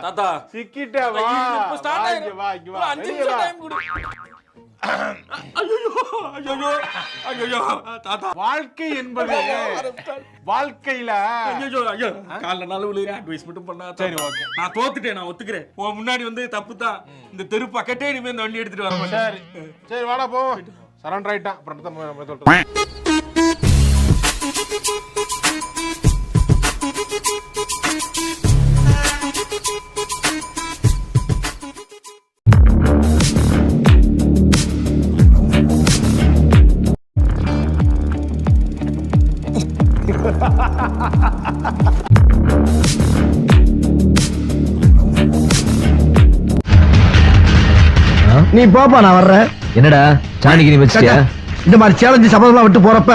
தாத்தா சிக்கிட்ட வா இப்ப ஸ்டார்ட் இங்க வா இங்க வா 5 நிமிஷம் டைம் கொடு. ஐயோ ஐயோ தாத்தா வாழ்க்கை என்பது வாழ்க்கையில ஐயோ காலைல நாள் விழுகிறேன் அட்வைஸ் மட்டும் பண்ணா. சரி ஓகே நான் தோத்துட்டேன், நான் ஒத்துக்கிறேன். உன் முன்னாடி வந்து தப்பு தான். இந்த தெரு பக்கத்தே இனிமே இந்த வண்டி எடுத்துட்டு வர மாட்டேன். சரி சரி வாடா போ. சரண்டர் ஆயிட்டான். அப்புறம் நம்ம சொல்றோம். நீ போப்பா, நான் வர்றேன். என்னடா சாணிக்கு நீ வச்சிட்டியா? இந்த மாதிரி சேலஞ்சு சபதம்லாம் விட்டு போறப்ப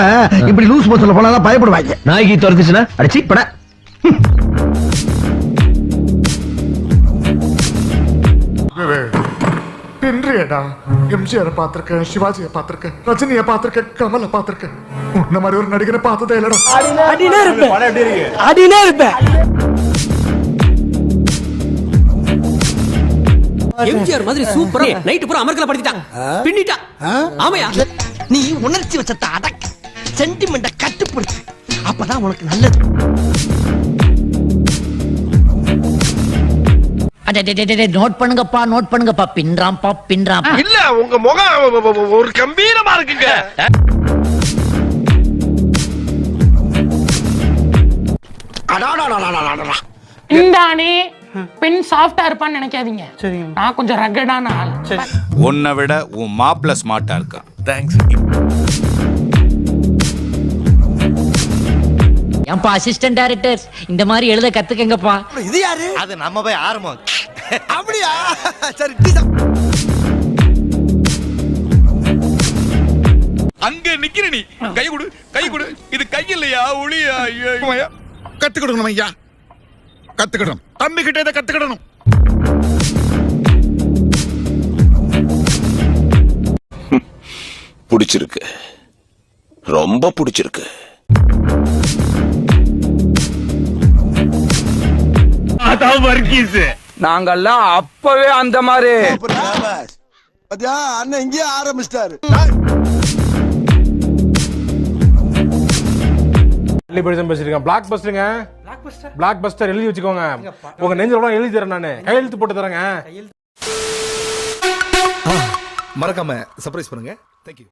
இப்படி லூஸ் போஸ்ல போனா பயப்படுவாங்க. நாய்க்கு துரத்துச்சுன்னா அடிச்சு பட. பின்றியடா எம்ஜிஆர் பாத்திருக்கேன், சிவாஜியை பாத்திருக்கேன், ரஜினியை பாத்திருக்கேன், கமலை பாத்திருக்கேன். உன்ன மாதிரி ஒரு நடிகனை பார்த்ததே இல்லடா. அடினே இருப்பேன். எம்ஜிஆர் மாதிரி சூப்பரா நைட் பூரா அமர்க்கல படுத்திட்டான், பின்னிட்டான். ஆமையா? நீ உணர்ச்சி வச்சத அடக்கு, சென்டிமெண்ட கட்டுப்படுத்து. அப்பதான் உனக்கு நல்லது. நோட் பண்ணுங்கப்பா, நோட் பண்ணுங்கப்பா. பின்றாம்பா பின்றாம். இல்ல உங்க முகம் ஒரு கம்பீரமா இருக்குங்க. இந்த அணி பெண் சாஃப்டா இருப்பான்னு நினைக்காதீங்க. நான் கொஞ்சம் ரகடான ஆள். உன்னை விட உன் மாப்பிள்ள ஸ்மார்ட்டா இருக்கான். தேங்க்ஸ். ஏன்பா அசிஸ்டன்ட் டைரக்டர்ஸ் இந்த மாதிரி எழுத கத்துக்கங்கப்பா. இது யாரு? அது நம்ம போய் ஆரம்பம். அப்படியா? சரி. அங்க நிக்கிற நீ கை கொடு, கை கொடு. இது கை இல்லையா, ஒளியா? கத்துக்கிடணும் ஐயா, கத்துக்கிடணும். தம்பி கிட்ட இதை கத்துக்கிடணும். பிடிச்சிருக்கு, ரொம்ப பிடிச்சிருக்கு. நாங்கெல்லாம் அப்பவே அந்த மாதிரி அண்ணன் இங்கே ஆரம்பிச்சிட்டாரு. பேசிருக்கேன். பிளாக் பஸ்டருங்க. பிளாக் பஸ்டர் எழுதி வச்சுக்கோங்க. உங்க நெஞ்சில எழுதி தரேன், நானு கையெழுத்து போட்டு தரேங்க. மறக்காம சர்ப்ரைஸ் பண்ணுங்க. தேங்க்யூ.